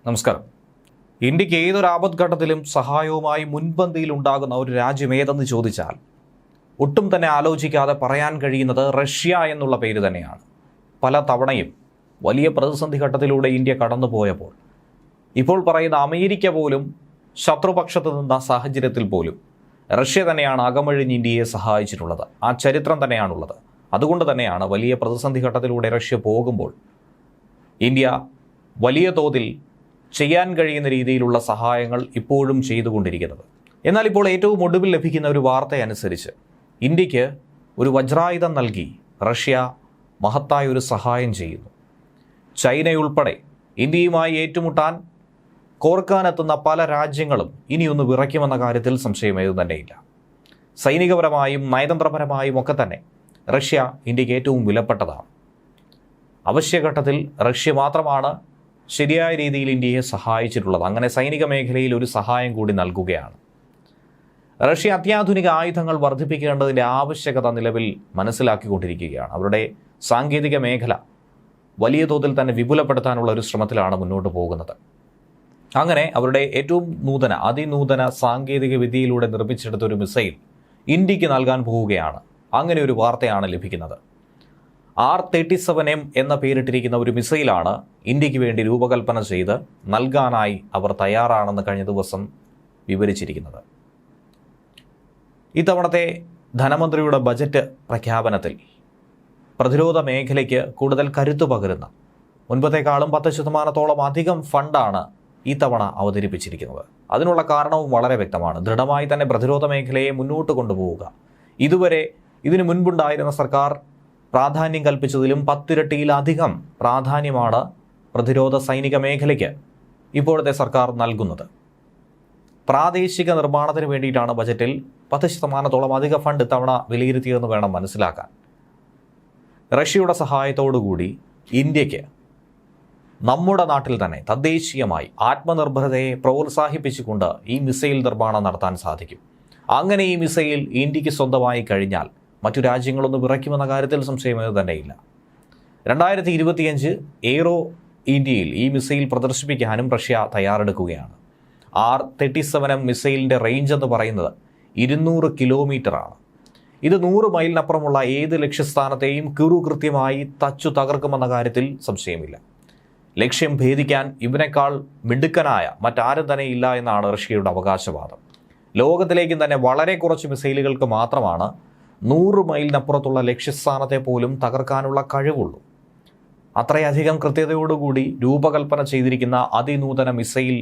നമസ്കാരം. ഇന്ത്യക്ക് ഏതൊരു ആപത്ഘട്ടത്തിലും സഹായവുമായി മുൻപന്തിയിൽ ഉണ്ടാകുന്ന ഒരു രാജ്യം ഏതെന്ന് ചോദിച്ചാൽ ഒട്ടും തന്നെ ആലോചിക്കാതെ പറയാൻ കഴിയുന്നത് റഷ്യ എന്നുള്ള പേര് തന്നെയാണ്. പല തവണയും വലിയ പ്രതിസന്ധി ഘട്ടത്തിലൂടെ ഇന്ത്യ കടന്നുപോയപ്പോൾ ഇപ്പോൾ പറയുന്ന അമേരിക്ക പോലും ശത്രുപക്ഷത്ത് നിന്ന സാഹചര്യത്തിൽ പോലും റഷ്യ തന്നെയാണ് അകമഴിഞ്ഞ് ഇന്ത്യയെ സഹായിച്ചിട്ടുള്ളത്. ആ ചരിത്രം തന്നെയാണുള്ളത്. അതുകൊണ്ട് തന്നെയാണ് വലിയ പ്രതിസന്ധി ഘട്ടത്തിലൂടെ റഷ്യ പോകുമ്പോൾ ഇന്ത്യ വലിയ തോതിൽ ചെയ്യാൻ കഴിയുന്ന രീതിയിലുള്ള സഹായങ്ങൾ ഇപ്പോഴും ചെയ്തുകൊണ്ടിരിക്കുന്നത്. എന്നാൽ ഇപ്പോൾ ഏറ്റവും ഒടുവിൽ ലഭിക്കുന്ന ഒരു വാർത്തയനുസരിച്ച് ഇന്ത്യക്ക് ഒരു വജ്രായുധം നൽകി റഷ്യ മഹത്തായ ഒരു സഹായം ചെയ്യുന്നു. ചൈനയുൾപ്പെടെ ഇന്ത്യയുമായി ഏറ്റുമുട്ടാൻ കോർക്കാനെത്തുന്ന പല രാജ്യങ്ങളും ഇനിയൊന്ന് വിറയ്ക്കുമെന്ന കാര്യത്തിൽ സംശയമേതും തന്നെയില്ല. സൈനികപരമായും നയതന്ത്രപരമായും ഒക്കെ തന്നെ റഷ്യ ഇന്ത്യക്ക് ഏറ്റവും വിലപ്പെട്ടതാണ്. അവശ്യഘട്ടത്തിൽ റഷ്യ മാത്രമാണ് ശരിയായ രീതിയിൽ ഇന്ത്യയെ സഹായിച്ചിട്ടുള്ളത്. അങ്ങനെ സൈനിക മേഖലയിൽ ഒരു സഹായം കൂടി നൽകുകയാണ്. റഷ്യ അത്യാധുനിക ആയുധങ്ങൾ വർദ്ധിപ്പിക്കേണ്ടതിൻ്റെ ആവശ്യകത നിലവിൽ മനസ്സിലാക്കിക്കൊണ്ടിരിക്കുകയാണ്. അവരുടെ സാങ്കേതിക മേഖല വലിയ തോതിൽ തന്നെ വിപുലപ്പെടുത്താനുള്ള ഒരു ശ്രമത്തിലാണ് മുന്നോട്ട് പോകുന്നത്. അങ്ങനെ അവരുടെ ഏറ്റവും അതിനൂതന സാങ്കേതിക വിദ്യയിലൂടെ നിർമ്മിച്ചെടുത്ത ഒരു മിസൈൽ ഇന്ത്യക്ക് നൽകാൻ പോവുകയാണ്. അങ്ങനെ ഒരു വാർത്തയാണ് ലഭിക്കുന്നത്. R-37M എന്ന പേരിട്ടിരിക്കുന്ന ഒരു മിസൈലാണ് ഇന്ത്യക്ക് വേണ്ടി രൂപകൽപ്പന ചെയ്ത് നൽകാനായി അവർ തയ്യാറാണെന്ന് കഴിഞ്ഞ ദിവസം വിവരിച്ചിരിക്കുന്നത്. ഇത്തവണത്തെ ധനമന്ത്രിയുടെ ബജറ്റ് പ്രഖ്യാപനത്തിൽ പ്രതിരോധ മേഖലയ്ക്ക് കൂടുതൽ കരുത്തു പകരുന്ന മുൻപത്തേക്കാളും 10% അധികം ഫണ്ടാണ് ഈ തവണ അവതരിപ്പിച്ചിരിക്കുന്നത്. അതിനുള്ള കാരണവും വളരെ വ്യക്തമാണ്. ദൃഢമായി തന്നെ പ്രതിരോധ മേഖലയെ മുന്നോട്ട് കൊണ്ടുപോവുക. ഇതുവരെ ഇതിനു മുൻപുണ്ടായിരുന്ന സർക്കാർ പ്രാധാന്യം കൽപ്പിച്ചതിലും 10 ഇരട്ടിയിലധികം പ്രാധാന്യമാണ് പ്രതിരോധ സൈനിക മേഖലയ്ക്ക് ഇപ്പോഴത്തെ സർക്കാർ നൽകുന്നത്. പ്രാദേശിക നിർമ്മാണത്തിന് വേണ്ടിയിട്ടാണ് ബജറ്റിൽ 10% അധിക ഫണ്ട് ഇത്തവണ വിലയിരുത്തിയതെന്ന് വേണം മനസ്സിലാക്കാൻ. റഷ്യയുടെ സഹായത്തോടുകൂടി ഇന്ത്യക്ക് നമ്മുടെ നാട്ടിൽ തന്നെ തദ്ദേശീയമായി ആത്മനിർഭരതയെ പ്രോത്സാഹിപ്പിച്ചുകൊണ്ട് ഈ മിസൈൽ നിർമ്മാണം നടത്താൻ സാധിക്കും. അങ്ങനെ ഈ മിസൈൽ ഇന്ത്യക്ക് സ്വന്തമായി കഴിഞ്ഞാൽ മറ്റു രാജ്യങ്ങളൊന്നും വിറയ്ക്കുമെന്ന കാര്യത്തിൽ സംശയമേ തന്നെയില്ല. 2025 എയ്റോ ഇന്ത്യയിൽ ഈ മിസൈൽ പ്രദർശിപ്പിക്കാനും റഷ്യ തയ്യാറെടുക്കുകയാണ്. R-37M മിസൈലിൻ്റെ റേഞ്ച് എന്ന് പറയുന്നത് 200 കിലോമീറ്ററാണ്. ഇത് 100 മൈലിനപ്പുറമുള്ള ഏത് ലക്ഷ്യസ്ഥാനത്തെയും കൃത്യമായി തച്ചു തകർക്കുമെന്ന കാര്യത്തിൽ സംശയമില്ല. ലക്ഷ്യം ഭേദിക്കാൻ ഇവനേക്കാൾ മിടുക്കനായ മറ്റാരും തന്നെ ഇല്ല എന്നാണ് റഷ്യയുടെ അവകാശവാദം. ലോകത്തിലേക്കും തന്നെ വളരെ കുറച്ച് മിസൈലുകൾക്ക് മാത്രമാണ് 100 മൈലിനപ്പുറത്തുള്ള ലക്ഷ്യസ്ഥാനത്തെ പോലും തകർക്കാനുള്ള കഴിവുള്ളൂ. അത്രയധികം കൃത്യതയോടുകൂടി രൂപകൽപ്പന ചെയ്തിരിക്കുന്ന അതിനൂതന മിസൈൽ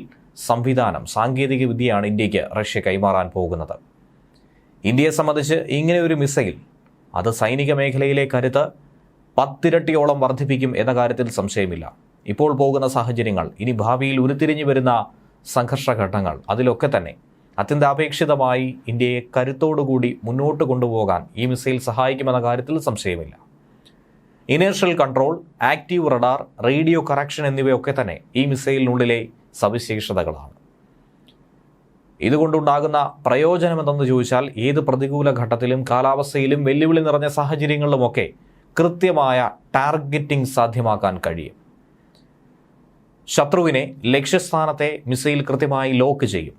സംവിധാനം, സാങ്കേതിക വിദ്യയാണ് ഇന്ത്യക്ക് റഷ്യ കൈമാറാൻ പോകുന്നത്. ഇന്ത്യയെ സംബന്ധിച്ച് ഇങ്ങനെ ഒരു മിസൈൽ അത് സൈനിക മേഖലയിലെ കരുത്ത് 10 ഇരട്ടിയോളം വർദ്ധിപ്പിക്കും എന്ന കാര്യത്തിൽ സംശയമില്ല. ഇപ്പോൾ പോകുന്ന സാഹചര്യങ്ങൾ, ഇനി ഭാവിയിൽ ഉരുത്തിരിഞ്ഞു വരുന്ന സംഘർഷഘട്ടങ്ങൾ, അതിലൊക്കെ തന്നെ അത്യന്താപേക്ഷിതമായി ഇന്ത്യയെ കരുത്തോടുകൂടി മുന്നോട്ട് കൊണ്ടുപോകാൻ ഈ മിസൈൽ സഹായിക്കുമെന്ന കാര്യത്തിൽ സംശയമില്ല. Inertial control, active radar, radio correction എന്നിവയൊക്കെ തന്നെ ഈ മിസൈലിനുള്ളിലെ സവിശേഷതകളാണ്. ഇതുകൊണ്ടുണ്ടാകുന്ന പ്രയോജനമെന്തെന്ന് ചോദിച്ചാൽ ഏത് പ്രതികൂല ഘട്ടത്തിലും കാലാവസ്ഥയിലും വെല്ലുവിളി നിറഞ്ഞ സാഹചര്യങ്ങളിലുമൊക്കെ കൃത്യമായ ടാർഗറ്റിംഗ് സാധ്യമാക്കാൻ കഴിയും. ശത്രുവിനെ ലക്ഷ്യസ്ഥാനത്തെ മിസൈൽ കൃത്യമായി ലോക്ക് ചെയ്യും.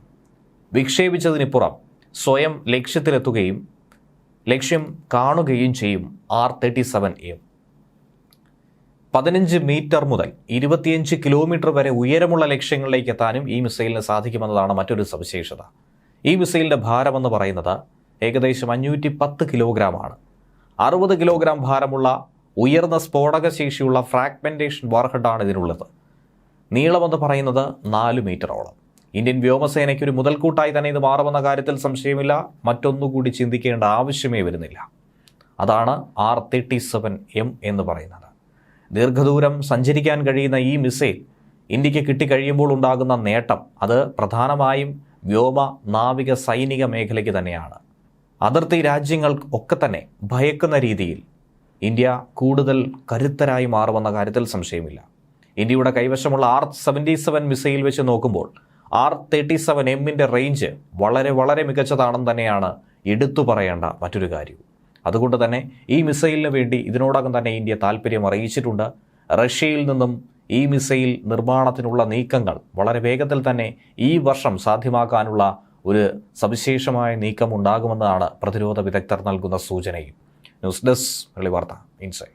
വിക്ഷേപിച്ചതിനിപ്പുറം സ്വയം ലക്ഷ്യത്തിലെത്തുകയും ലക്ഷ്യം കാണുകയും ചെയ്യും. R-37M 15 മീറ്റർ മുതൽ 25 കിലോമീറ്റർ വരെ ഉയരമുള്ള ലക്ഷ്യങ്ങളിലേക്ക് എത്താനും ഈ മിസൈലിന് സാധിക്കുമെന്നതാണ് മറ്റൊരു സവിശേഷത. ഈ മിസൈലിൻ്റെ ഭാരമെന്ന് പറയുന്നത് ഏകദേശം 510 കിലോഗ്രാമാണ്. 60 കിലോഗ്രാം ഭാരമുള്ള ഉയർന്ന സ്ഫോടക ശേഷിയുള്ള ഫ്രാഗ്മെൻറ്റേഷൻ വാർഹെഡാണ് ഇതിനുള്ളത്. നീളമെന്ന് പറയുന്നത് 4 മീറ്ററോളം. ഇന്ത്യൻ വ്യോമസേനയ്ക്ക് ഒരു മുതൽക്കൂട്ടായി തന്നെ ഇത് മാറുമെന്ന കാര്യത്തിൽ സംശയമില്ല. മറ്റൊന്നുകൂടി ചിന്തിക്കേണ്ട ആവശ്യമേ വരുന്നില്ല. അതാണ് R-37M എന്ന് പറയുന്നത്. ദീർഘദൂരം സഞ്ചരിക്കാൻ കഴിയുന്ന ഈ മിസൈൽ ഇന്ത്യക്ക് കിട്ടിക്കഴിയുമ്പോൾ ഉണ്ടാകുന്ന നേട്ടം അത് പ്രധാനമായും വ്യോമ, നാവിക, സൈനിക മേഖലയ്ക്ക് തന്നെയാണ്. അതിർത്തി രാജ്യങ്ങൾ ഒക്കെ തന്നെ ഭയക്കുന്ന രീതിയിൽ ഇന്ത്യ കൂടുതൽ കരുത്തരായി മാറുമെന്ന കാര്യത്തിൽ സംശയമില്ല. ഇന്ത്യയുടെ കൈവശമുള്ള R-77 മിസൈൽ വെച്ച് നോക്കുമ്പോൾ R-37M റേഞ്ച് വളരെ മികച്ചതാണെന്ന് തന്നെയാണ് എടുത്തു പറയേണ്ട മറ്റൊരു കാര്യവും. അതുകൊണ്ട് തന്നെ ഈ മിസൈലിന് വേണ്ടി ഇതിനോടകം തന്നെ ഇന്ത്യ താല്പര്യം അറിയിച്ചിട്ടുണ്ട്. റഷ്യയിൽ നിന്നും ഈ മിസൈൽ നിർമ്മാണത്തിനുള്ള നീക്കങ്ങൾ വളരെ വേഗത്തിൽ തന്നെ ഈ വർഷം സാധ്യമാക്കാനുള്ള ഒരു സവിശേഷമായ നീക്കം ഉണ്ടാകുമെന്നാണ് പ്രതിരോധ വിദഗ്ധർ നൽകുന്ന സൂചനയും. ന്യൂസ് ഡെസ്ക് മലയാളി വാർത്ത ഇൻസൈറ്റ്.